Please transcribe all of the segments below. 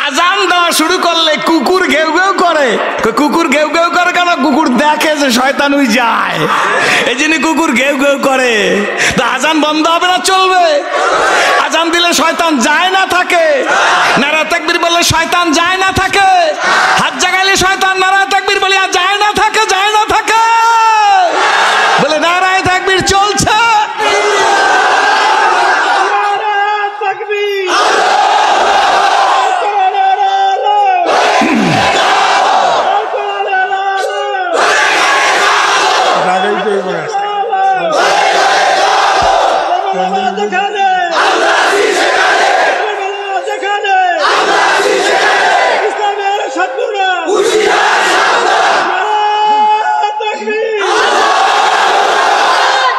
আজান দেওয়া শুরু করলে কুকুর ঘেউ ঘেউ করে। কুকুর ঘেউ ঘেউ করে কেন? কুকুর দেখে যে শয়তান ওই যায়, এই জন্য কুকুর ঘেউ ঘেউ করে। তো আজান বন্ধ হবে না চলবে? আজান দিলে শয়তান যায় না থাকে, নারায়ে তাকবীর বললে শয়তান যায় না থাকে, হাত জাগাইলে শয়তান নারায়ে তাকবীর বলে আর যায় না থাকে, যায় না থাকে বলে নারায়ে তাকবীর চলছে।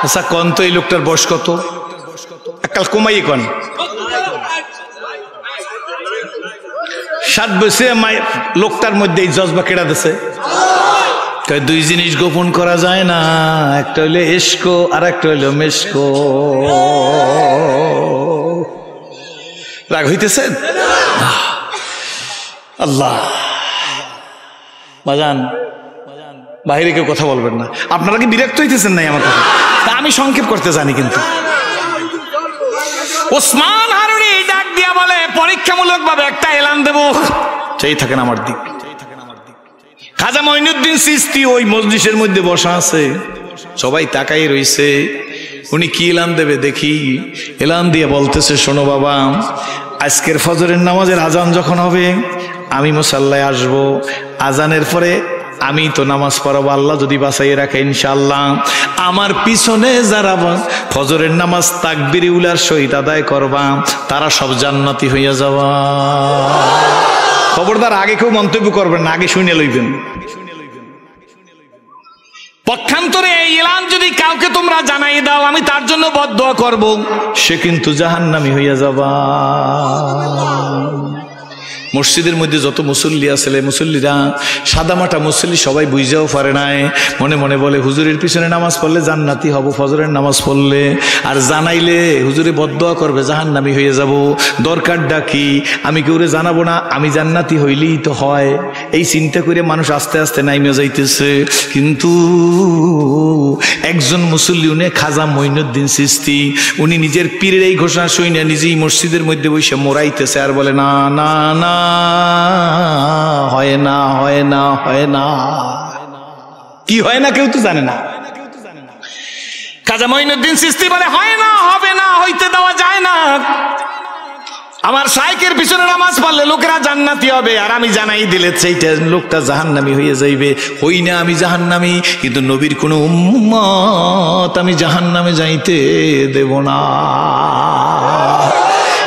আচ্ছা কোন তো এই লোকটার বয়স কত? এককাল কমাই কোন 7 বছর লোকটার মধ্যে এই জজবা কেড়া দিছে। দুই জিনিস গোপন করা যায় না, একটা হইলো এশকো আর একটা হইলো মেশকো। রাগ হইতেছে? আল্লাহ বাজান, বাহিরে কেউ কথা বলবেন না। আপনারা কি বিরক্ত হইতেছেন নাই আমার কথা? তা আমি সংক্ষেপ করতে জানি, কিন্তু ওসমান হারুনি ডাক দিয়া বলে পরীক্ষামূলক ভাবে একটা এলান দেব, সেই থাকেন আমার দিক। খাজা মঈনুদ্দিন চিশতি ওই মজলিসের মধ্যে বসা আছে, সবাই তাকাই রইছে। উনি কি এলান দেবে দেখি। এলান দিয়ে বলতেছে, শোনো বাবা, আজকের ফজরের নামাজের আজান যখন হবে আমি মুসাল্লায় আসব। আজানের পরে আমি তো নামাজ পড়াবো, আল্লাহ যদি বাঁচাই রাখে ইনশাআল্লাহ। আমার পিছনে যারা ফজরের নামাজ তাকবীরে উলার সহিত আদায় করবা তারা সব জান্নাতি হইয়া যাওয়া। খবরদার আগে কেউ মন্তব্য করবেন না, আগে শুনে লইবেন। পক্ষান্তরে এই এলান যদি কাউকে তোমরা জানাই দাও আমি তার জন্য বদদোয়া করব, সে কিন্তু জাহান্নামী হইয়া যাবা। মসজিদের মধ্যে যত মুসল্লি আছে, মুসল্লিরা সাদামাটা মুসল্লি সবাই বুঝাও পারে নাই, মনে মনে বলে হুজুরের পিছনে নামাজ পড়লে জান্নাতি হব ফজরের নামাজ পড়লে, আর জানাইলে হুজুরে বদদোয়া করবে জাহান্নামী হয়ে যাব। দরকারটা কি? আমি কেউরে জানাবো না, আমি জান্নাতি হইলেই তো হয়। এই চিন্তা করে মানুষ আস্তে আস্তে নাইমে যাইতেছে। কিন্তু একজন মুসল্লি, উনি খাজা মঈনুদ্দিন চিশতি, উনি নিজের পীরের এই ঘোষণা শুনে নিজেই মসজিদের মধ্যে বসে মোরাইতেছে আর বলে, না না না, হয় না, হয় না, হয় না। কি হয় না কেউ তো জানে না। খাজা মঈনুদ্দিন চিশতি বলে, হয় না, হবে না, হইতে দেওয়া যায় না। আমার শাইখের পিছনে নামাজ পড়লে লোকেরা জান্নাতি হবে, আর আমি জানাই দিলে সেইটা লোকটা জাহান্নামী হয়ে যাইবে। হই না আমি জাহান্নামী, কিন্তু নবীর কোন উম্মত আমি জাহান্নামে যাইতে দেব না।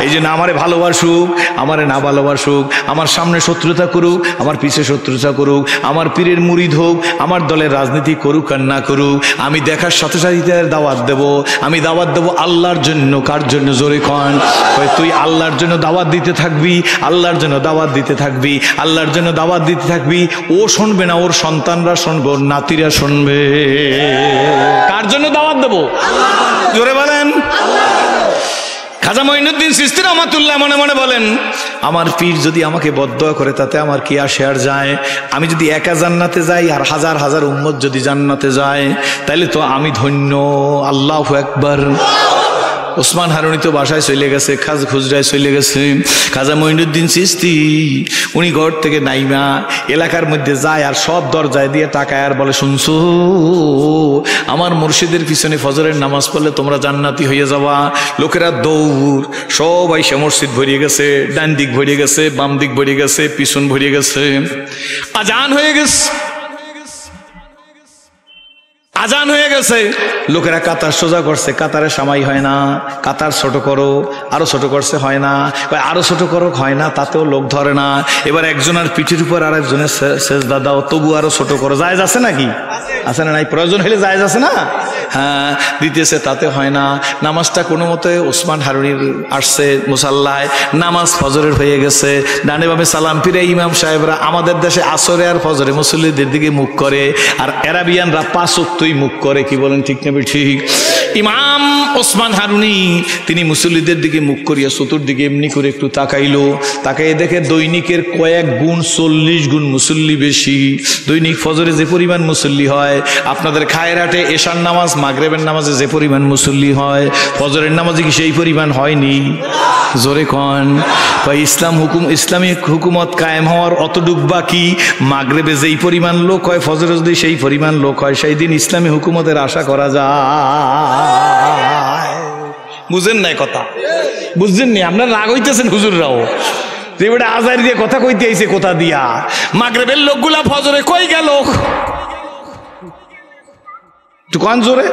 এই জন্য আমারে ভালোবাসুক, আমারে না ভালোবাসুক, আমার সামনে শত্রুতা করুক, আমার পিছে শত্রুতা করুক, আমার পীরের মুরিদ হোক, আমার দলের রাজনীতি করুক আর না করুক, আমি দেখার সাথে সাথে দাওয়াত দেব। আমি দাওয়াত দেব আল্লাহর জন্য। কার জন্য? জোরে কন। তুই আল্লাহর জন্য দাওয়াত দিতে থাকবি, আল্লাহর জন্য দাওয়াত দিতে থাকবি, আল্লাহর জন্য দাওয়াত দিতে থাকবি। ও শুনবে না, ওর সন্তানরা শুনবে, ওর নাতিরা শুনবে। কার জন্য দাওয়াত দেব? জোরে বলেন। খাজা মঈনুদ্দিন চিশতি রহমাতুল্লাহ মনে মনে বলেন, আমার পীর যদি আমাকে বদদোয়া করে তাতে আমার কি আসে আর যায়? আমি যদি একা জান্নাতে যাই আর হাজার হাজার উম্মত যদি জান্নাতে যায় তাহলে তো আমি ধন্য। আল্লাহু আকবার। ওসমান হারুনি তো বাসায় চলে গেছে, খাজ খুজরায় চলে গেছে। খাজা মঈনুদ্দিন চিশতি উনি ঘর থেকে নাইমা এলাকার মধ্যে যায় আর সব দরজায় দিয়ে তাকায় আর বলে, শুনছো আমার মুর্শিদের পিছনে ফজরের নামাজ পড়লে তোমরা জান্নাতি হয়ে যাবা। লোকেরা দৌড়, সবাই সে মসজিদ ভরিয়ে গেছে, ডান দিক ভরিয়ে গেছে, বাম দিক ভরিয়ে গেছে, পিছন ভরিয়ে গেছে। আজান হয়ে গেছে, আজান হয়ে গেছে। লোকেরা কাতার সোজা করছে, কাতারে সামাই হয় না, কাতার ছোট করো, আরো ছোট করছে, হয় না, আরো ছোট করো, হয় না, তাতেও লোক ধরে না। এবার একজনের পিঠের উপর আর একজনের সেজদা দাও, তবু আরো ছোট করো। জায়েজ আছে নাকি? আছে না? নাই? প্রয়োজন হলে জায়েজ আছে না? হ্যাঁ, দিতেছে, তাতে হয় না। নামাজটা কোনো মতে ওসমান হারুনির আসছে মুসাল্লায়, নামাজ ফজরের হয়ে গেছে, ডানে বামে সালাম ফিরে ইমাম সাহেবরা আমাদের দেশে আসরে আর ফজরে মুসল্লিদের দিকে মুখ করে, আর অ্যারাবিয়ানরা 5 ওয়াক্তই মুখ করে। কি বলেন? ঠিক না ঠিক? ইমাম ওসমান হারুনি তিনি মুসল্লিদের দিকে মুখ করিয়া চতুর্দিকে এমনি করে একটু তাকাইলো, তাকাই দেখে দৈনিকের কয়েক গুণ 40 গুণ মুসল্লি বেশি। দৈনিক ফজরে যে পরিমাণ মুসল্লি হয়, আপনাদের খায়রাটে এশার নামাজ মাগরিবের নামাজে যে পরিমাণ মুসল্লি হয়, ফজরের নামাজে কি সেই পরিমাণ হয়নি? জোরে কন। ইসলামিক হুকুমত কায়েম হওয়ার অতটুক বাকি, মাগরিবে যেই পরিমাণ লোক হয় ফজরে যদি সেই পরিমাণ লোক হয়, সেই দিন ইসলামী হুকুমতের আশা করা যায়। বুঝেন নাই কথা? বুঝছেন নি? আপনার রাগ হইতেছেন হুজুররাও যে বেটা আজারি দিয়ে কথা কইতে আইছে কোথা দিয়া, মাগরিবের লোকগুলা ফজরে কই গেল? একটু কন জোরে।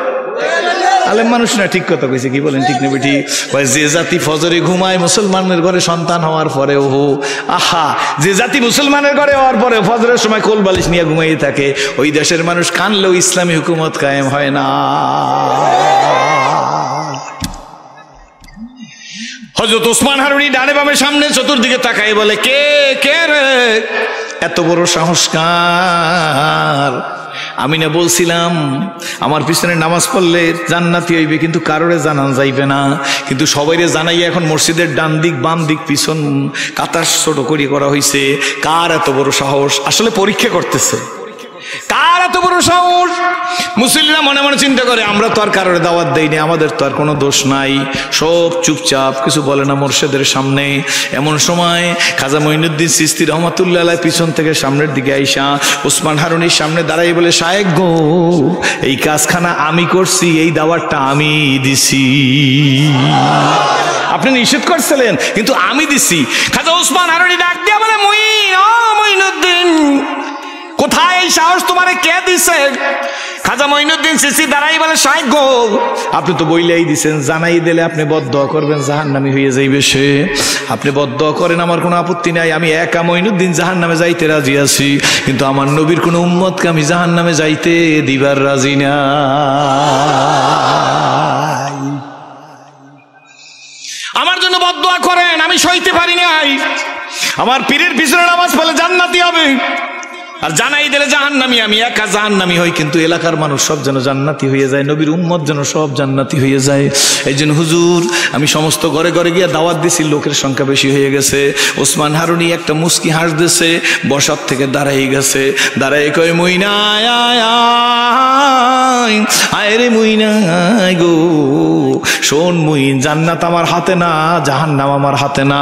আলেম মানুষ না, ঠিক কথা কইছে। কি বলেন ঠিক নেবে? ঠিক। যে জাতি ফজরে ঘুমায় মুসলমানের ঘরে সন্তান হওয়ার পরেও, আহা, যে জাতি মুসলমানের ঘরে হওয়ার পরে ফজরের সময় কোল বালিশ নিয়ে ঘুমাইয়ে থাকে, ওই দেশের মানুষ কানলেও ইসলামী হুকুমত কায়েম হয় না। হযরত ওসমান হারুনি ডানে বামে সামনে চতুর্দিকে তাকায় বলে, কে কে রে, এত বড় সংস্কার? আমি না বলছিলাম আমার পিছনে নামাজ পড়লে জান্নাতি হইবে, কিন্তু কারোরে জানান যাইবে না। কিন্তু সবাইরে জানাই এখন মসজিদের ডান দিক বাম দিক পিছন কাতার ছোট করে করা হয়েছে। কার এত বড় সাহস? আসলে পরীক্ষা করতেছে কার এত বড় সাহস। মুসলিমরা মনে মনে চিন্তা করে, আমরা তো আর কারোর দাওয়াত দেইনি, আমাদের তো আর কোনো দোষ নাই, সব চুপচাপ, কিছু বলে না মোর্শেদের সামনে। এমন সময় খাজা মঈনুদ্দিন চিশতি রহমাতুল্লাহ আলাইহি পিছন থেকে সামনের দিকে আইসা ওসমান হারুনির সামনে দাঁড়াই বলে, শায়েখ গো, এই কাজখানা আমি করছি, এই দাওয়াতটা আমি দিছি। আপনি নিষেধ করছিলেন কিন্তু আমি দিছি। খাজা ওসমান হারুনি ডাক দিয়া বলে, মঈনুদ্দিন, কোথায় এই সাহস তোমারে কে দিছে? খাজা মঈনুদ্দিন চিশতি দাঁড়াই বলে, শায়েখ গো, আপনি তো বইলেই দিছেন, জানাই দিলে আপনি বদদোয়া করবেন, জাহান্নামী হয়ে যাইবে সে। আপনি বদদোয়া করেন, আমার কোনো আপত্তি নাই, আমি একা মঈনুদ্দিন জাহান্নামে যাইতে রাজি আছি, কিন্তু আমার নবীর কোনো উম্মতকে আমি জাহান্নামে যাইতে দিবার রাজি না। আমার জন্য বদদোয়া করেন, আমি সইতে পারি নাই। আমার পীরের পিছনে নামাজ পড়লে জান্নাতি হবে, আর জানাই দিলে জাহান্নামী। আমি একা জাহান্নামী হই, কিন্তু এলাকার মানুষ সব যেন জান্নাতি হয়ে যায়, নবীর উম্মত যেন সব জান্নাতি হয়ে যায়। এই জন্য হুজুর আমি সমস্ত ঘরে ঘরে গিয়ে দাওয়াত দিছি, লোকের সংখ্যা বেশি হয়ে গেছে। ওসমান হারুনি একটা মুস্কি হাস দিছে, বসার থেকে দাঁড়াই গেছে, দাঁড়াই কয়, মুইনায় আয় রে মুইনায় গো, শোন মুইন, জান্নাত আমার হাতে না, জাহান্নাম আমার হাতে না।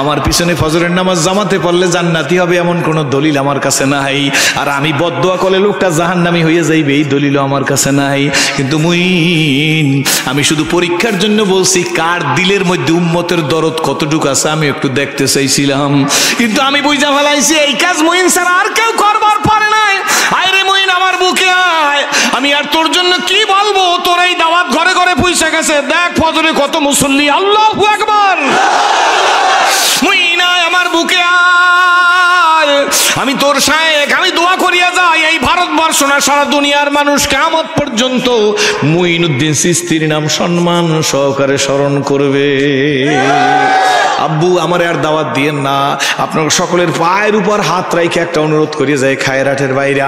আমার পিছনে ফজরের নামাজ জামাতে পড়লে জান্নাতি হবে এমন কোন দলিল আমার কাছে নাই, আর আমি বদদোয়া করলে লোকটা জাহান্নামী হয়ে যাইবে এই দলিল আমার কাছে নাই। কিন্তু মুইন, আমি শুধু পরীক্ষার জন্য বলছি, কার দিলের মধ্যে উম্মতের দরদ কতটুকু আছে আমি একটু দেখতে চাইছিলাম, কিন্তু আমি বুঝা ফেলাইছি এই কাজ মুইন ছাড়া আর কেউ করবার পারে নাই। আয় রে মুইন, আমার বুকে আয়, আমি আর তোর জন্য কি বলবো, তোর এই দাওয়াত ঘরে ঘরে পৌঁছে গেছে, দেখ ফজরে কত মুসল্লি, আল্লাহু আকবার। মুইন আয়, আমার বুকে আয়, আমি তোর শায়েখ, আমি দোয়া করিয়া যাই, এই ভারতবর্ষ না সারা দুনিয়ার মানুষ কিয়ামত পর্যন্ত মঈনুদ্দিন চিশতির নাম সম্মান সহকারে স্মরণ করবে। আব্বু আমারে আর দাওয়াত দিয়েন না, আপনার সকলের পায়ের উপর হাত রাইখে একটা অনুরোধ করিয়ে যায়, খায়রাটের বাইরা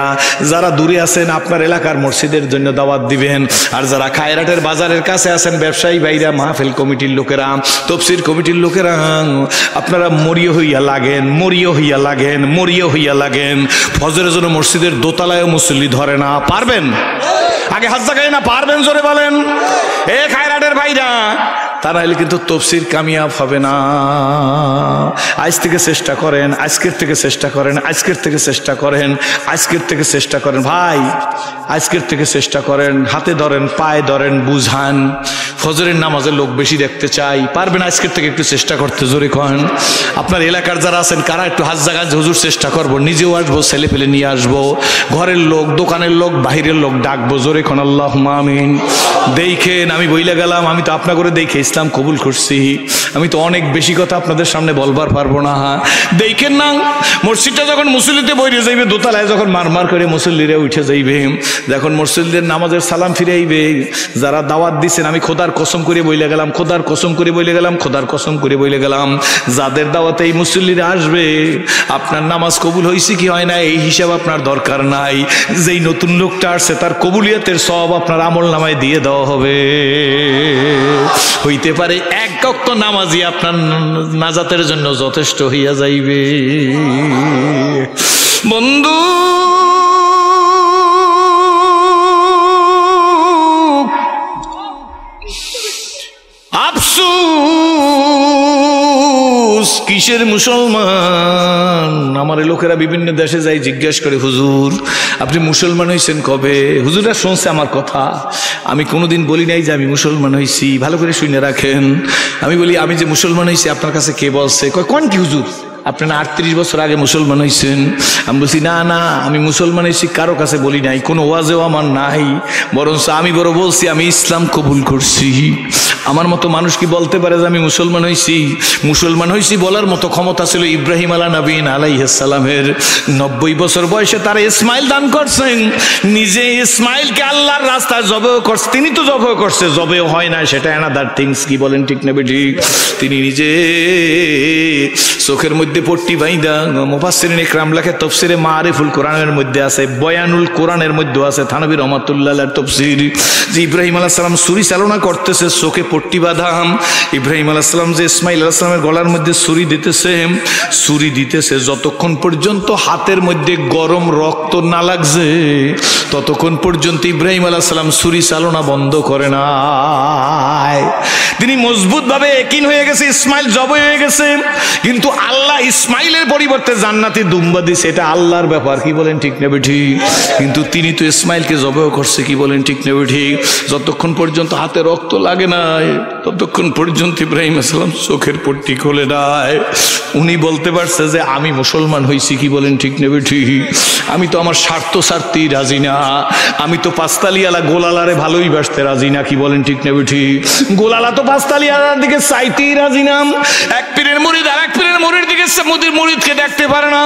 যারা দূরে আছেন আপনার এলাকার মসজিদের জন্য দাওয়াত দিবেন, আর যারা খায়রাটের বাজারের কাছে আছেন ব্যবসায়ী বাইরা, মাহফিল কমিটির লোকেরা, তফসির কমিটির লোকেরা, আপনারা মরিয় হইয়া লাগেন, মরিয় হইয়া লাগেন, মরিয় হইয়া লাগেন। ফজরের জন্য মসজিদের দোতলায় মুসল্লি ধরে না, পারবেন? আগে হাত জাগাই না, পারবেন? জোরে বলেন। এ খায়রাটের ভাইরা, তা নাহলে কিন্তু তফসির কামিয়াব হবে না। আজ থেকে চেষ্টা করেন, আজকের থেকে চেষ্টা করেন, আজকের থেকে চেষ্টা করেন, আজকের থেকে চেষ্টা করেন ভাই, আজকের থেকে চেষ্টা করেন, হাতে ধরেন, পায়ে ধরেন, বুঝান। ফজরের নামাজে লোক বেশি দেখতে চাই, পারবেন আজকের থেকে একটু চেষ্টা করতে? জোরে করেন। আপনার এলাকার যারা আছেন কারা একটু হাত জাগান, হুজুর চেষ্টা করবো, নিজেও আসবো, ছেলে পেলে নিয়ে আসবো, ঘরের লোক, দোকানের লোক, বাহিরের লোক ডাকবো। জোরে কোন আল্লাহুম্মা আমিন। দেখেন, আমি বইলে গেলাম, আমি তো আপনা করে দেখে ইসলাম কবুল করছি, আমি তো অনেক বেশি কথা আপনাদের সামনে বলবার পারবো না। দেখেন না, মসজিদটা যখন মুসল্লিতে বইরে যাইবে, দোতলায় যখন মারমার করে মুসল্লিরা উঠে যাইবে, যখন মসজিদের নামাজের সালাম ফিরে আইবে, যারা দাওয়াত দিচ্ছেন, আমি খোদার কসম করে বইলে গেলাম, খোদার কসম করে বইলে গেলাম, খোদার কসম করে বইলে গেলাম, যাদের দাওয়াতে এই মুসল্লিরা আসবে আপনার নামাজ কবুল হয়েছে কি হয় না এই হিসাব আপনার দরকার নাই। যেই নতুন লোকটা আসছে তার কবুলিয়তের সব আপনার আমল নামায় দিয়ে দেওয়া হবে। হইতে পারে এক ওয়াক্ত নামাজই আপনার নাজাতের জন্য যথেষ্ট হইয়া যাইবে। বন্ধু আফসোস কিসের মুসলমান? আমার লোকেরা বিভিন্ন দেশে যাই জিজ্ঞেস করে, হুজুর আপনি মুসলমান হয়েছেন কবে? হুজুরা শুনছে আমার কথা, আমি কোনোদিন বলি নাই যে আমি মুসলমান হয়েছি। ভালো করে শুনে রাখেন, আমি বলি আমি যে মুসলমান হয়েছি আপনার কাছে কে বলছে? কোন কি হুজুর আপনারা 38 বছর আগে মুসলমান হয়েছেন? আমি বলছি না না, আমি মুসলমান হয়েছি কারো কাছে বলি নাই, কোনো ওয়াজেও আমার নাই, বরঞ্চ আমি বড় বলছি আমি ইসলাম কবুল করছি। আমার মতো মানুষ কি বলতে পারে যে আমি মুসলমান হয়েছি? মুসলমান হয়েছি বলার মতো ক্ষমতা ছিল ইব্রাহিম নবীন আলাইহিস সালামের। 90 বছর বয়সে তারা ইসমাইল দান করছেন, নিজে ইসমাইলকে আল্লাহর রাস্তায় জবেও করছে। তিনি তো জবেও করছে, জবেও হয় না সেটা অ্যানাদার থিংস, কি বলেন ঠিক না ঠিক? তিনি নিজে চোখের মধ্যে পট্টি বাইদা, মুফাসসিরিন ইকরাম লেখে তাফসিরে মারিফুল কোরআনের মধ্যে আছে, বয়ানুল কোরআনের মধ্যে আছে, থানবী রহমাতুল্লাহ আলাইহির তাফসীর, যে ইব্রাহিম আলাইহিস সালাম ছুরি চালনা করতেছে, চোখে পট্টি বাঁধা। ইব্রাহিম আলাইহিস সালাম যে ইসমাইল আলাইহিস সালামের গলার মধ্যে ছুরি দিতেছে যতক্ষণ পর্যন্ত হাতের মধ্যে গরম রক্ত না লাগছে ততক্ষণ পর্যন্ত ইব্রাহিম আলাইহিস সালাম ছুরি চালনা বন্ধ করে না। তিনি মজবুত ভাবে ইয়াকিন হয়ে গেছে ইসমাইল জবে হয়ে গেছে, কিন্তু আল্লাহ ইসমাইলের পরিবর্তে জান্নাতি দুম্বা দিছে, এটা আল্লাহর ব্যাপার, কি বলেন ঠিক না ঠিক? কিন্তু তিনি তো ইসমাইলকে জবেও করছে, কি বলেন ঠিক না ঠিক? যতক্ষণ পর্যন্ত হাতে রক্ত লাগে নাই ততক্ষণ পর্যন্ত ইব্রাহিম আলাইহিস সালাম চোখের পট্টি খুলে দেয়। উনি বলতে পারছে যে আমি মুসলমান হয়েছি, কি বলেন ঠিক না ঠিক? আমি তো আমার স্বার্থ ছাড়তেই রাজি না, আমি তো পাঁচতালিয়ালা গোলালারে ভালোই বাসতে রাজি না, কি বলেন ঠিক না ঠিক? গোলালা তো পাঁচতালিয়ালার দিকে চাইতেই রাজি না। এক পীরের মুরিদ আর এক পীরের মুরিদ দিকে মুরিদকে দেখতে পারে না,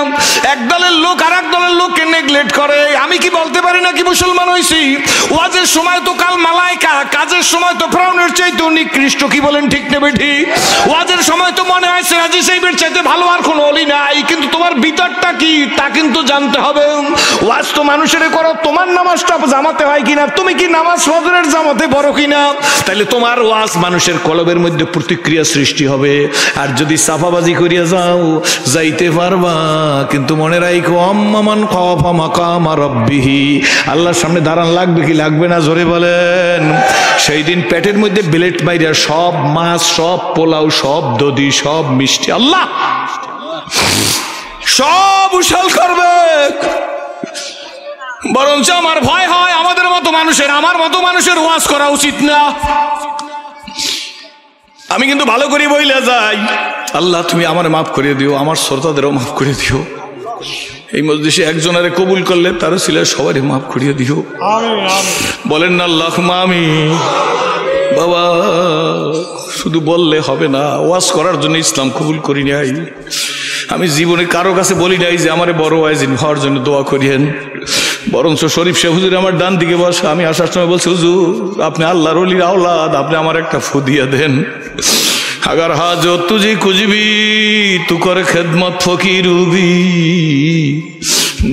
এক দলের লোক আর এক দলের লোককে নেগলেক্ট করে। আমি কি বলতে পারি না কি মুসলমান হয়েছি? ওয়াজের সময় তো কাল মালাইকা, কাজের সময় তো ফেরাউনের চাইতে নিকৃষ্ট, কি বলেন ঠিক না ঠিক? ওয়াজের সময় তো মনে হয় সিরাজি সাহেবের চাইতে ভালো আর কোনো অলি নাই, কিন্তু তোমার ভিতরটা কি তা কিন্তু জানতে হবে। ওয়াজ তো মানুষের করো, তোমার নামাজটা জামাতে হয় কিনা, তুমি কি নামাজ ফজরের জামাতে বড় কিনা, তাহলে তোমার ওয়াজ মানুষের কলবের মধ্যে প্রতিক্রিয়া সৃষ্টি হবে। আর যদি সাফাবাজি করিয়া যাও যাইতে পারবা, কিন্তু মনে রাখো আম্মান খাফা মাকামা রাব্বিহি, আল্লাহর সামনে দাঁড়ান লাগবে কি লাগবে না জোরে বলেন? সেই দিন পেটের মধ্যে ব্লেড মাইরা সব মাছ, সব পোলাও, সব দধি, সব মিষ্টি আল্লাহ সব উশাল করবে। বরঞ্চ আমার ভয় হয় আমাদের মতো মানুষের, আমার মতো মানুষের ওয়াজ করা উচিত না। আমি কিন্তু ভালো করে বইলা যাই, আল্লাহ তুমি আমার মাফ করে দিও, আমার শ্রোতাদেরও মাফ করে দিও। এই মজলিসে একজনের কবুল করলে তারও ছিল সবারই মাফ করিয়ে দিও, বলেন না আল্লাহুম্মা আমিন। বাবা শুধু বললে হবে না, ওয়াজ করার জন্য ইসলাম কবুল করি নাই। আমি জীবনে কারো কাছে বলি নাই যে আমারে বড় ওয়াইজিন হওয়ার জন্য দোয়া করিয়েন, বরঞ্চ শরীফ শাহ হুজুর আমার ডান দিকে বসা, আমি আসার সময় বলছি হুজুর আপনি আল্লাহর ওলির আওলাদ, আপনি আমার একটা ফু দিয়া দেন। अगर हाजत तुझे कुछ भी तू कर खिदमत फकीरूबी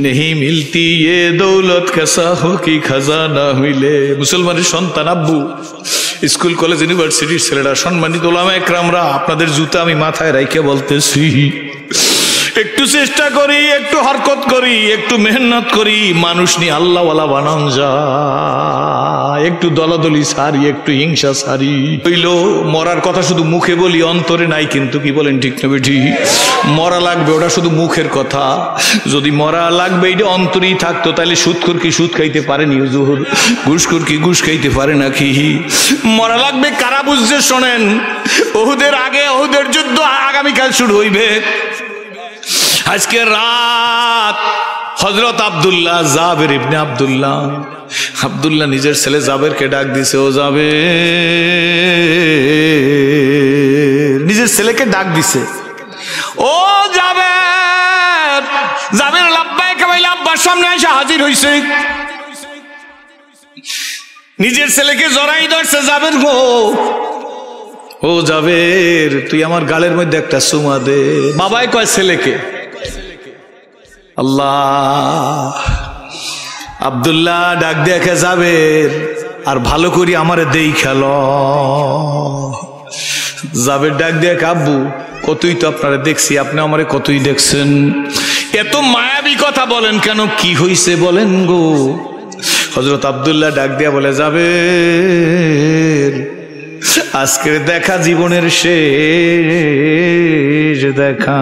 नहीं मिलती ये दौलत कैसा हो कि खजाना मिले। মুসলমানের সন্তান আব্বু, স্কুল কলেজ ইউনিভার্সিটির ছেলেরা, সম্মানিত ওলামা একরামরা, আপনাদের জুতা আমি মাথায় রাইখে বলতেছি, একটু চেষ্টা করি, একটু হরকত করি, একটু মেহনত করি, মানুষ নিয়ে আল্লাহওয়ালা বানান যায়। একটু দলাদলি সারি, একটু হিংসা সারি। হইল মরার কথা শুধু মুখে বলি, অন্তরে নাই, কিন্তু কি বলেন ঠিক না বেঠি? মরা লাগবে ওটা শুধু মুখের কথা, যদি মরা লাগবে এটা অন্তরেই থাকতো তাহলে সুদখোর কি সুদ খাইতে পারেনি হুজুর? ঘুষখোর কি ঘুষ খাইতে পারে নাকি? মরা লাগবে কারা বুঝছে শোনেন, ওহুদের আগে ওহুদের যুদ্ধ আগামীকাল শুরু হইবে। আজকে রাত হযরত আব্দুল্লাহ জাবের ইবনে আব্দুল্লাহ নিজের ছেলে জাবেরকে ডাক দিছে, ও জাবের, নিজের ছেলেকে ডাক দিছে, ও জাবের। জাবের লাব্বাইক কইলা, আব্বার সামনে এসে হাজির হইছে। নিজের ছেলেকে জড়াই ধরছে, জাবের গো, ও জাবের তুই আমার গালের মধ্যে একটা চুমা দে। বাবাই কয় ছেলেকে, আল্লাহ। আব্দুল্লাহ ডাক দেখে জাবের, আর ভালো করি আমারে দেই খেল। জাবের ডাক দেখ, আব্বু কতই তো আপনারা দেখছি, আপনি আমারে কতই দেখছেন, এত মায়াবী কথা বলেন কেন, কি হইছে বলেন গো। হযরত আব্দুল্লাহ ডাক দিয়া বলে, জাবের আজকের দেখা জীবনের শেষ দেখা।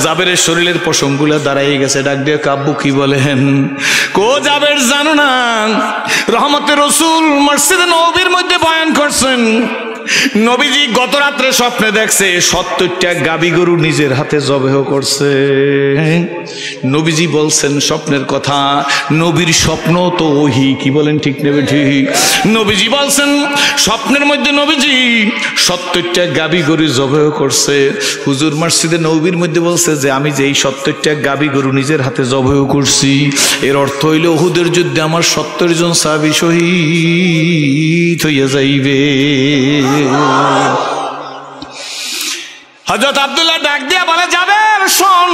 জাবেরের শরীরের পশমগুলা দাঁড়াই গেছে, ডাক দিয়ে আব্বু কি বলেন? কো জাবের জানো না, রহমতের রাসূল মসজিদে নববীর মধ্যে বয়ান করছেন, নবীজি গত রাত্রে স্বপ্নে দেখছে 70টা গাবি গরু নিজের হাতে জবেহ করছে। নবীজি বলছেন স্বপ্নের কথা, নবীর স্বপ্ন তো ওহি, কি বলেন ঠিক নেবে ঠিক? নবীজি বলছেন স্বপ্নের মধ্যে নবীজি 70টা গাবি গরু জবেহ করছে। হুজুর মসজিদে নববীর মধ্যে বলছে যে আমি যে এই 70টা গাবি গরু নিজের হাতে জবেহ করছি, এর অর্থ হইল উহুদের যুদ্ধে আমার 70 জন সাহাবী শহীদ হইয়া যাইবে। হযরত আব্দুল্লাহ ডাক দিয়া বলে, জাবের শোন,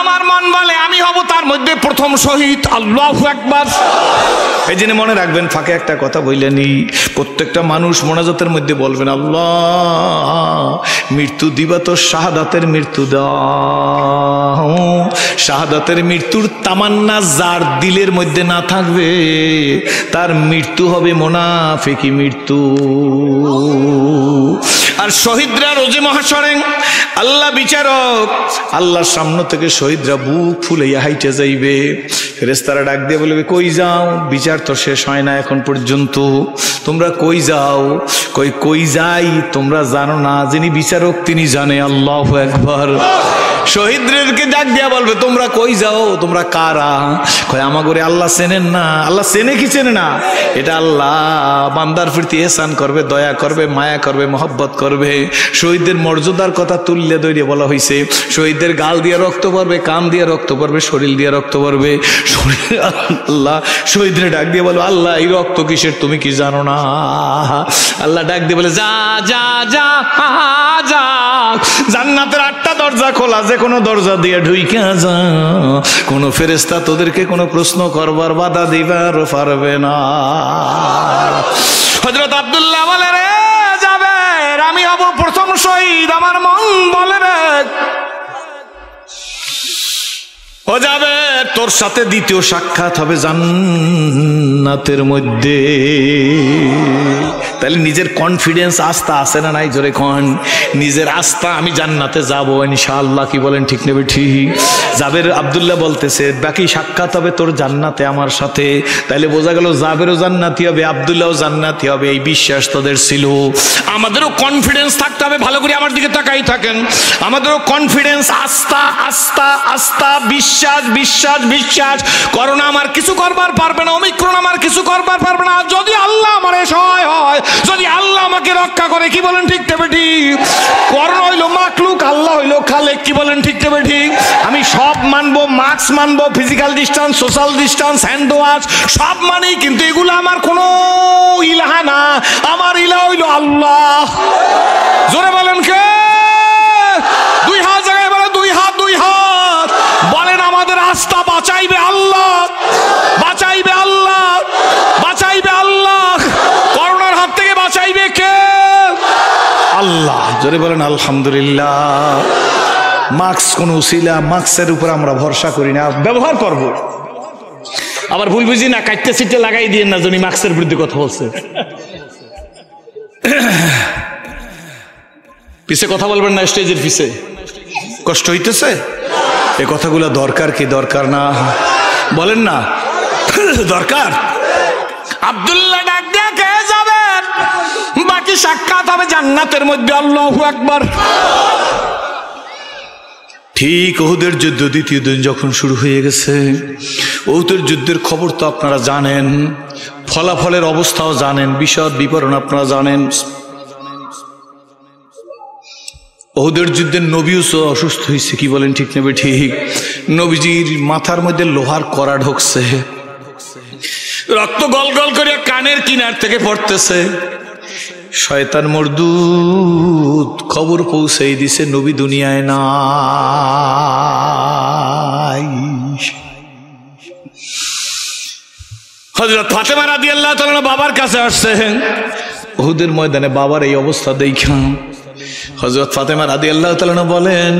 আমার মন বলে আমি হব তার মধ্যে প্রথম শহীদ। আল্লাহু আকবার। এই জন্য মনে রাখবেন, ফাঁকে একটা কথা বললেনি, প্রত্যেকটা মানুষ মোনাজাতের মধ্যে বলবেন, আল্লাহ মৃত্যু দিবা তো শাহাদাতের মৃত্যু দাও। শাহাদাতের মৃত্যুর তামান্না যার দিলের মধ্যে না থাকবে, তার মৃত্যু হবে মুনাফিকি মৃত্যু। আর শহীদরা রোজে মহাশরে আল্লাহ বিচারক, আল্লাহর সামনে থেকে শহীদরা বুক ফুলাইয়া হাইটে যাইবে। ফেরেশতারা ডাক দিয়ে বলবে, কই যাও? বিচার তো শেষ হয় না এখন পর্যন্ত, তোমরা কই যাও? কই যাই তোমরা জানো না, যিনি বিচারক তিনি জানে। আল্লাহু আকবার। শহীদদেরকে ডাক দিয়া বলবে, তোমরা কই যাও? তোমরা কারা? কয় আমাগরে আল্লাহ চেনেন না। আল্লাহ চেনে কি চেনে না? এটা আল্লাহ বান্দার প্রতি এহসান করবে, দয়া করবে, মায়া করবে, মহব্বত করবে। শহীদদের মর্যাদার কথা তুললে দইরে বলা হয়েছে, শহীদদের গাল দিয়ে রক্ত পড়বে, কান দিয়ে রক্ত পড়বে, শরীর দিয়ে রক্ত পড়বে। আল্লাহ শহীদরে ডাক দিয়ে বলো, আল্লাহ এই রক্ত কিসের তুমি কি জানো না? আল্লাহ ডাক দিয়ে বলে, যা যা যা যা, জান্নাতের 8টা দরজা খোলা, যে কোনো দরজা দিয়ে ঢুইকা যা, কোনো ফেরেশতা তোদেরকে কোনো প্রশ্ন করবার বাধা দিবার পারবে না। হযরত আব্দুল্লাহ বলে, রে জাবের আমি হব প্রথম শহীদ, আমার মন বলে রে। ও জাবের তোর সাথে দ্বিতীয় সাক্ষাৎ হবে জান্নাতের মধ্যে। তাহলে নিজের কনফিডেন্স, আস্থা আছে না নাই? জোরে কোন নিজের আস্থা, আমি জান্নাতে যাব ইনশাআল্লাহ, কি বলেন ঠিক নেবে ঠিক? জাবের আব্দুল্লাহ বলতেছে বাকি সাক্ষাৎ হবে তোর জান্নাতে আমার সাথে। তাইলে বোঝা গেল জাবেরও জান্নাতি হবে, আব্দুল্লাহও জান্নাতি হবে, এই বিশ্বাস তোদের ছিল। আমাদেরও কনফিডেন্স থাকতে হবে। ভালো করে আমার দিকে তাকাই থাকেন। আমাদেরও কনফিডেন্স, আস্থা আস্থা আস্থা, বিশ্বাস বিশ্বাস বিশ্বাস। করোনা আমার কিছু করবার পারবে না, ওমিক্রন আমার কিছু করবার পারবে না, যদি আল্লাহ আমার সহায় হয়, যদি আল্লাহ আমাকে রক্ষা করে, কি বলেন ঠিক তবে ঠিক? করোনা হইলো মাখলুক, আল্লাহ হইলো খালেক, কি বলেন ঠিক তবে ঠিক? আমি সব মানবো, মাস্ক মানবো, physical distance, social distance, hand wash সব মানি, কিন্তু এগুলো আমার কোনো ইলাহা না। আমার ইলাহ হইলো আল্লাহ। জোরে বলেন কে? দুই হাত জায়গায় বলে, দুই হাত দুই হাত বলেন, আমাদের আস্থা বাঁচাইবে আল্লাহ, বাঁচাইবে আল্লাহ, বাঁচাইবে আল্লাহ। করোনার হাত থেকে বাঁচাইবে কে? আল্লাহ। জোরে বলেন আলহামদুলিল্লাহ। মাস্ক কোন উসিলা, মাস্কের উপর আমরা ভরসা করি না, ব্যবহার করব। আবার ভুল বুঝি না, কাটতে সিটে লাগাই দিয়ে না, যিনি মাস্কের বিরুদ্ধে কথা বলছে। পিছে কথা বলবেন না, স্টেজের পিছে কষ্ট হইতেছে। এ কথাগুলো দরকার কি দরকার না? বলেন না দরকার। আব্দুল্লাহ ডাক দিয়ে কে যাবেন? বাকি সাক্ষাৎ হবে জান্নাতের মধ্যে। আল্লাহু আকবার। ঠিক উহুদের যুদ্ধ দ্বিতীয় দিন যখন শুরু হয়ে গেছে, উহুদের যুদ্ধের খবর তো আপনারা জানেন, ফলাফলের অবস্থাও জানেন, বিশদ বিবরণ আপনারা জানেন। উহুদের যুদ্ধে নবীও অসুস্থ হয়েছে, কি বলেন ঠিক নেবে ঠিক? নবীজির মাথার মধ্যে লোহার কড়া ঢুকছে। রক্ত গল গল করে কানের কিনার থেকে পড়তেছে। শয়তান মরদুদ খবর পৌঁছেই দিছে নবী দুনিয়ায় নাই। হযরত ফাতেমা রাদিয়াল্লাহু তাআলা বাবার কাছে আসছেন উহুদের ময়দানে। বাবার এই অবস্থা দেখা হযরত ফাতেমা রাদিয়াল্লাহু তাআলা বলেন,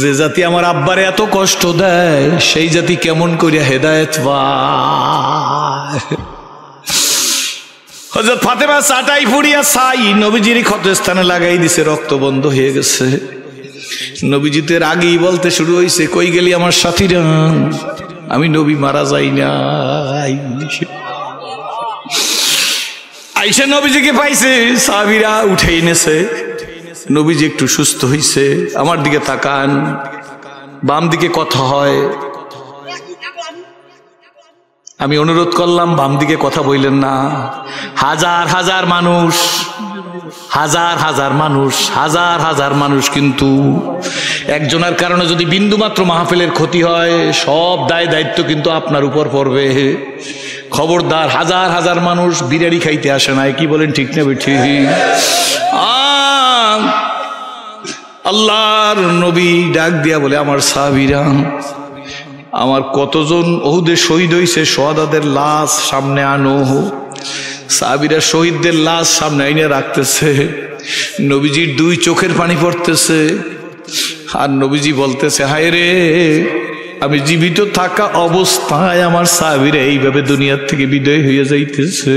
যে জাতি আমার আব্বারে এত কষ্ট দেয় সেই জাতি কেমন করিয়া হেদায়েত পায়। হযরত ফাতেমা চাটাই পুড়িয়া ছাই নবীজির ক্ষতস্থানে লাগাই দিছে, রক্ত বন্ধ হয়ে গেছে। নবীজি তো এর আগেই বলতে শুরু হয়েছে, কই গেলি আমার সাথীরা, আমি নবী মারা যাই নাই। আইসা নবীজিকে পাইছে, সাহাবীরা উঠে এনেছে। নবীজি একটু সুস্থ হইছে। আমার দিকে তাকান, বাম দিকে কথা হয়। আমি অনুরোধ করলাম বাম দিকে কথা বললেন না। হাজার হাজার মানুষ, হাজার হাজার মানুষ, হাজার হাজার মানুষ, কিন্তু একজনের কারণে যদি বিন্দুমাত্র মাহফিলের ক্ষতি হয় সব দায় দায়িত্ব কিন্তু আপনার উপর পড়বে। খবরদার, হাজার হাজার মানুষ বিরিয়ানি খাইতে আসে নাই, কি বলেন ঠিক না বেঠি? আল্লাহর নবী ডাক দিয়া বলে, আমার সাহাবীরা, আমার কতজন উহুদে শহীদ হইছে শাহাদাতের লাশ সামনে আনো। সাহাবীরা শহীদদের লাশ সামনে আইনে রাখতেছে। নবীজির দুই চোখের পানি পড়তেছে। আর নবীজি বলতেছে, হায় রে, আমি জীবিত থাকা অবস্থায় আমার সাহাবীরা এইভাবে দুনিয়ার থেকে বিদায় হয়ে যাইতেছে।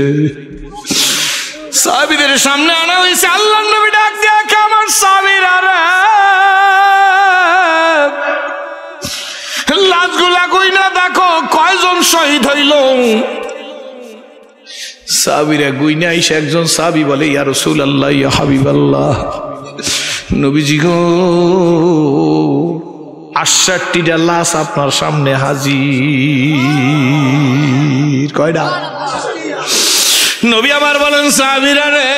সাহাবীদের সামনে আনা হয়েছে। আল্লাহর নবী ডাক দিয়া, আমার সাহাবীরা রে, লাশগুলা কইনা দেখো কয়জন শহীদ হইল। সাহাবীরা গুইনা আইসা একজন সাহাবী বলে, ইয়া রাসূলুল্লাহ, ইয়া হাবিবাল্লাহ, নবীজি গো, 68টা লাশ আপনার সামনে হাজির। কয়টা? নবী আমার বলেন, সাহাবীরা রে,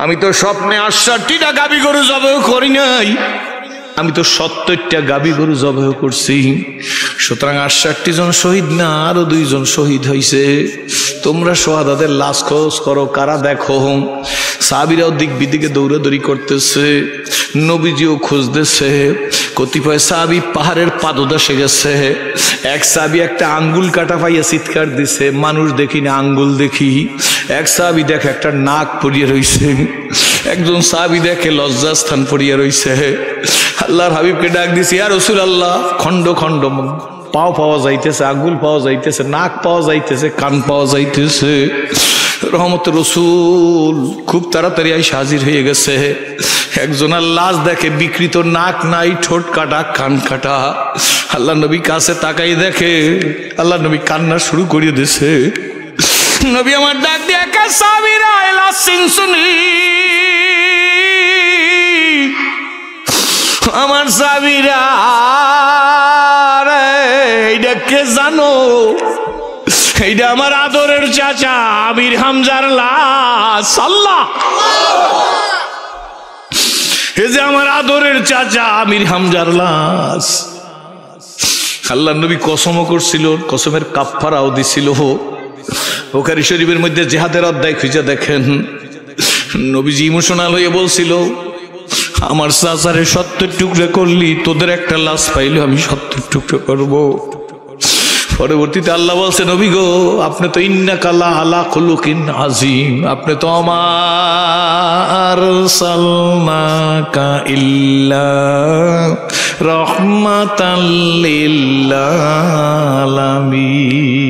আমি তো স্বপ্নে 68টা গাভী গরু জবাই করি নাই, আমি তো 70টা গাভী গরু জবাই করছি। সুতরাং 68 জন শহীদ না, আরো 2 জন শহীদ হয়েছে। তোমরা শাহাদাতের লাশ খোঁজ করো, কারা দেখো। সাহাবীরাও দিক বিদিকে দৌড়াদৌড়ি করতেছে, নবীজিও খুঁজতেছে। কতিপয় সাহাবী পাহাড়ের পাদদেশে গেছে। এক সাহাবী একটা আঙ্গুল কাটা পাইয়া চিৎকার দিছে, মানুষ দেখি না আঙ্গুল দেখি। এক সাহাবী দেখে একটা নাক পড়িয়ে রইছে। একজন সাহাবী দেখে লজ্জাস্থান পড়িয়া রইছে। আল্লাহর হাবিবকে ডাক দিছে, ইয়া রাসূলুল্লাহ, খন্ড খন্ড পাও পাওয়া যাইতেছে, আঙ্গুল পাওয়া যাইতেছে, নাক পাওয়া যাইতেছে, কান পাওয়া যাইতেছে। রহমতের রাসূল খুব তাড়াতাড়ি আইসা হাজির হয়ে গেছে। একজনের লাশ দেখে, বিকৃত নাক নাই, ঠোঁট কাটা, কান কাটা। আল্লাহ নবী কাছে তাকাই দেখে, আল্লাহ নবী কান্না শুরু করিয়ে দিছে। নবী আমার ডাক দিয়ে, সাহাবীরা লাশ চিনছুনি? আমার সাহাবীরা রে, এইটা কে জানো? এইটা আমার আদরের চাচা আমির হামজার লাশ। আল্লাহ, এই যে আমার আদরের চাচা আমির হামজার লাশ। আল্লাহ নবী কসমও করছিল, কসমের কাফফারাও দিছিল। বুখারী শরীফের মধ্যে জিহাদের অধ্যায় খুঁজে দেখেন, নবীজি ইমোশনাল হয়ে বলছিল, আমার চাচারে 70 টুকরা করলি, তোদের একটা লাশ পাইলে আমি 70 টুকরা করব। পরবর্তীতে আল্লাহ বলছে, নবী গো, আপনি তো ইন্নাকা লাআলা খুলুকিন আযীম, আপনি তো আমার সালনাকা ইল্লা রাহমাতাল লিল আলামিন।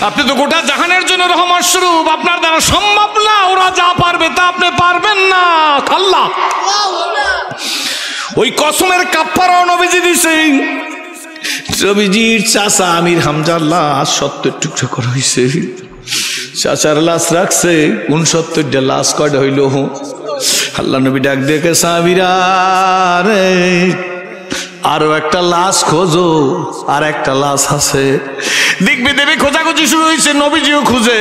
আপনি তো গোটা জাহানের জন্য রহমত স্বরূপ, আপনার দ্বারা সম্ভব না, ওরা যা পারবে তা আপনি পারবেন না। আল্লাহ, ওই কসমের কাফফারাও নবীজি দিছেন। নবীজির চাচা আমির হামজার লাশ 70 টুকরা করা হয়েছে। চাচার লাশ রাখছে 69টা লাশ কয়টা হইল? আল্লাহ নবী ডাক দেখে, সাহাবীরা রে, আরো একটা লাশ খোঁজো, আর একটা লাশ আছে। দেখবে দেবে খোঁজাখুঁজি শুরু হয়েছে, নবীজিও খুঁজে।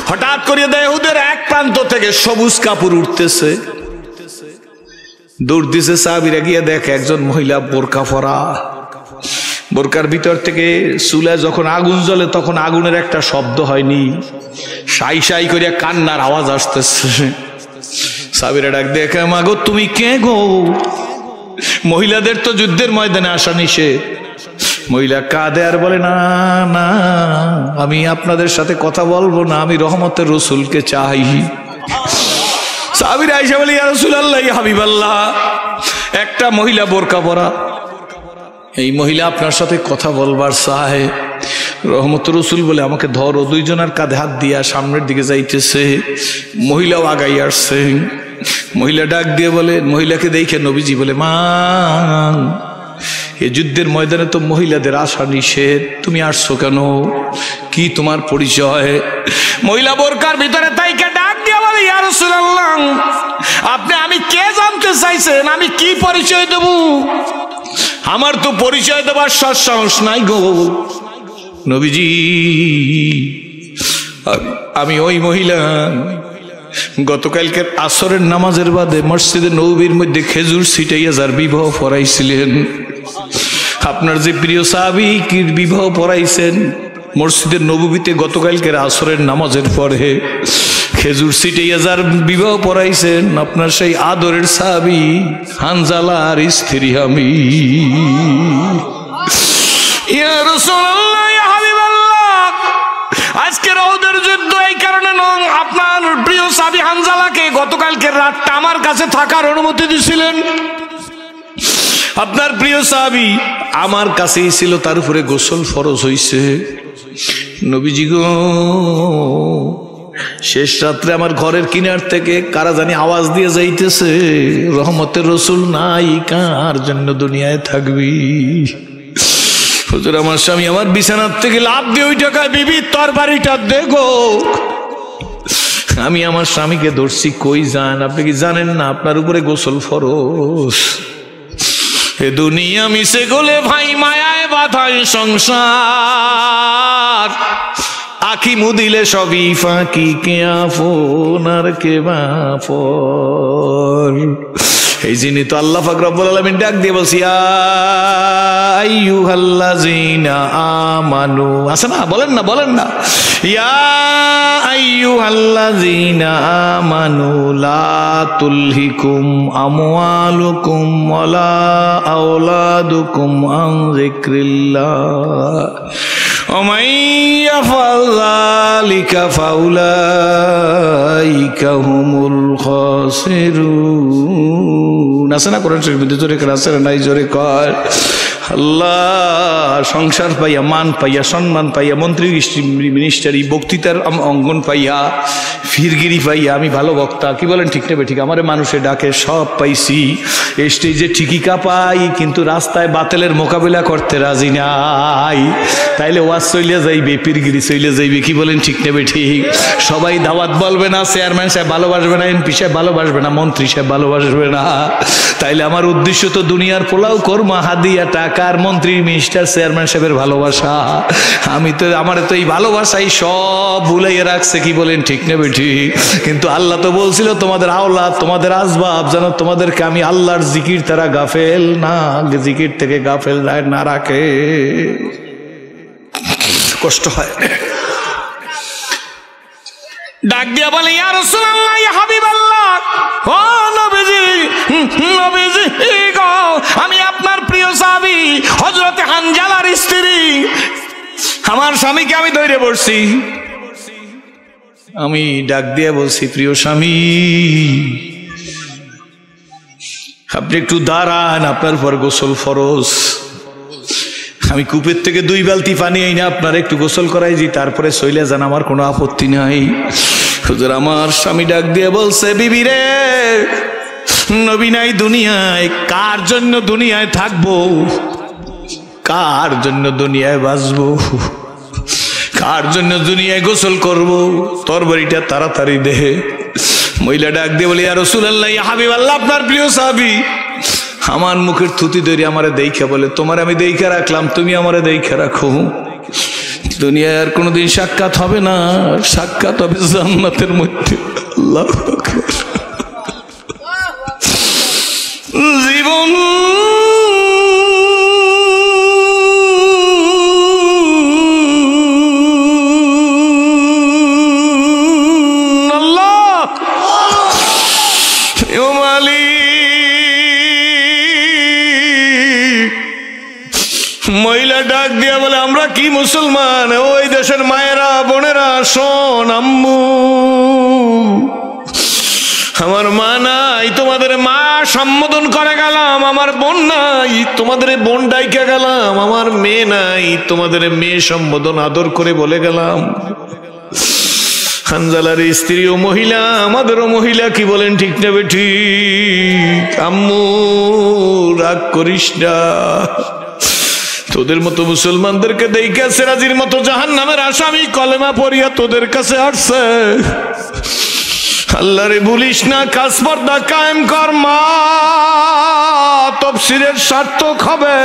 হঠাৎ করে দেয় ওদের এক প্রান্ত থেকে সবুজ কাপড় উঠতেছে। দৌড় দিছে সাহাবীরা, গিয়ে দেখে একজন মহিলা বোরকা পরা। বোরকার ভিতর থেকে চুলায় যখন আগুন জ্বলে তখন আগুনের একটা শব্দ হয়নি, সাই সাই করিয়া কান্নার আওয়াজ আসতেছে। সাবিরা ডাক দেখে, মাগো তুমি কে গো? মহিলাদের তো যুদ্ধের ময়দানে আসা নিষেধ। মহিলা কাঁদে আর বলে, না না, আমি আপনাদের সাথে কথা বলবো না, আমি রহমতের রসুলকে চাই। সাবিরা আয়েশা বলে, ইয়া রাসূলুল্লাহ, ইয়া হাবিবাল্লাহ, একটা মহিলা বোরকা পরা, এই মহিলা আপনার সাথে কথা বলবার চায়। রহমতের রসুল বলে, আমাকে ধরো। দুইজনের কাঁধে হাত দিয়া সামনের দিকে যাইতেছে, মহিলাও আগাই আসছে। মহিলা ডাক দিয়ে বলে, মহিলাকে দেখে নবীজি বলে, মা, এই যুদ্ধের ময়দানে তো মহিলাদের আসা নিষেধ, তুমি আসছো কেন? কি তোমার পরিচয়? মহিলা বোরকার ভিতরে তাইকে ডাক দিয়ে বলে, ইয়া রাসূলুল্লাহ, আপনি আমি কে জানতে চাইছেন? আমি কি পরিচয় দেব? আমার তো পরিচয় দেবার সাহস নাই গো নবীজি। আমি ওই মহিলা গতকালকের আসরের নামাজের বাদে মসজিদে নববীর মধ্যে খেজুর ছিটাইয়া যার বিবাহ পড়াইছিলেন, আপনার যে প্রিয় সাহাবী কি বিবাহ পড়াইছেন মসজিদের নববীতে গতকালকের আসরের নামাজের পরে, খেজুর ছিটাইয়া যার বিবাহ পড়াইছেন আপনার সেই আদরের সাহাবী হানজালার স্ত্রী আমি। ইয়া রাসূলুল্লাহ, ইয়া হাবিবাল্লাহ, আজকের ওদের যুদ্ধ এই কারণে আপনার প্রিয় সাহাবী হানজালাকে গতকালকের রাতটা আমার কাছে থাকার অনুমতি দিয়েছিলেন। আপনার প্রিয় সাহাবী আমার কাছেই ছিল, তার উপরে গোসল ফরজ হইছে। নবীজি গো, শেষ রাত্রে আমার ঘরের কিনার থেকে কারা জানি আওয়াজ দিয়ে যাইতেছে, রহমতের রসুল নাই, কার জন্য দুনিয়ায় থাকবি? হুজুর, আমার স্বামী আমার বিছানার থেকে লাফ দিয়ে ওই টাকা, বিবি তোর বাড়িটা দেখো। আমি আমার স্বামীকে ধরছি, কই যান? আপনি কি জানেন না আপনার উপরে গোসল ফরজ? এ দুনিয়া মিশে গলে ভাই মায়ায় বাঁধায় সংসার, আখি মুদিলে সবই ফাঁকি, কে আপন আর কে বাপর। এই জন্য তো আল্লাহ পাক রব্বুল আলামিন ডাক দিয়ে বলছি, আইয়ুহাল্লাযীনা আমানু, আছে না? বলেন না, বলেন না, ইয়া আইয়ুহাল্লাযীনা আমানু লা তুলহিকুম আমওয়ালুকুম ওয়ালা আওলাদুকুম আন যিকরিল্লাহ ওয়ামান ইয়াফআল যালিকা ফাউলাইকা হুমুল খাসিরুন। আছে না কোরআন শরীফের মধ্যে? জোরে করে আছে না? নাই, জোরে কর। আল্লাহ সংসার পাইয়া, মান পাইয়া, সম্মান পাইয়া, মন্ত্রী মিনিস্টারি বক্তৃতার অঙ্গন পাইয়া, ফিরগিরি পাইয়া, আমি ভালো বক্তা, কি বলেন ঠিক নেবে ঠিক, আমারে মানুষে ডাকে, সব পাইছি। স্টেজে ঠিকই কাঁপাই, কিন্তু রাস্তায় বাতিলের মোকাবিলা করতে রাজি নাই। তাইলে ওয়াজ চলে যাইবে, পীরগিরি চলে যাইবে, কি বলেন ঠিক নেবে ঠিক? সবাই দাওয়াত বলবে না, চেয়ারম্যান সাহেব ভালোবাসবে না, এমপি সাহেব ভালোবাসবে না, মন্ত্রী সাহেব ভালোবাসবে না। তাইলে আমার উদ্দেশ্য তো দুনিয়ার পোলাও কর্মা, হাদিয়া, টাকার, মন্ত্রী, মিনিস্টার, চেয়ারম্যান সাহেবের ভালোবাসা। আমি তো, আমার তো এই ভালোবাসাই সব ভুলাইয়া রাখছে, কি বলেন ঠিক নেবে ঠিক? কিন্তু আল্লাহ তো বলছিল, তোমাদের আওলাদ, তোমাদের আসবাব যেন তোমাদেরকে আমি আল্লাহর জিকির তারা গাফেল না, জিকির থেকে গাফেল না রাখে। কষ্ট হয়। ডাক দিয়া বলে, ইয়া রাসূলুল্লাহ, ইয়া হাবিবাল্লাহ, ও নবীজি, নবীজি গো, আমি আপনার প্রিয় সাহাবী হযরত হানজালার স্ত্রী, আমার স্বামীকে আমি ধরে বসছি। আমি ডাক দিয়ে বলছি, প্রিয় স্বামী, আপনি একটু দাঁড়ান, আপনার পর গোসল ফরজ। আমি কূপের থেকে 2 বালতি পানি আই না, আপনার একটু গোসল করাই যে, তারপরে চলে যান, আমার কোনো আপত্তি নাই। হুজুর, আমার স্বামী ডাক দিয়ে বলছে, বিবি রে, নবী নাই দুনিয়ায়, কার জন্য দুনিয়ায় থাকবো? কার জন্য দুনিয়ায় বাঁচবো? কার জন্য দুনিয়ায় গোসল করব? তরবারিটা তাড়াতাড়ি দে। মহিলা ডাক দিয়ে বলে, ইয়া রাসূলুল্লাহ, ইয়া হাবিবাল্লাহ, আপনার প্রিয় সাহাবী আমার মুখের থুতি ধরে আমারে দেইখা বলে, তোমার আমি দেইখা রাখলাম, তুমি আমারে দেইখা রাখো। দুনিয়ায় আর কোনোদিন সাক্ষাৎ হবে না, সাক্ষাৎ হবে জান্নাতের মধ্যে। আল্লাহু আকবার। জীবন ডাক দিয়া বলে আমরা কি মুসলমান? ওই দেশের মায়েরা বোনেরা শোন, আম্মু আমার মা নাই, তোমাদের মা সম্বোধন করে গেলাম, আমার বোন নাই, তোমাদের বোন ডাইকে গেলাম, আমার মেয়ে নাই, তোমাদের মেয়ে সম্বোধন আদর করে বলে গেলাম। হানজালার স্ত্রীও মহিলা, আমাদেরও মহিলা, কি বলেন ঠিক না বেঠিক? আম্মু রাগ করিস না, তোদের মতো মুসলমানদেরকে দেখে সেরাজির মতো জাহান্নামের আসামি কলেমা পড়িয়া তোদের কাছে আসছে। আল্লাহরে ভুলিস না, কাজ পর্দা কায়েম কর, মা তফসিরের সার্থক হবে।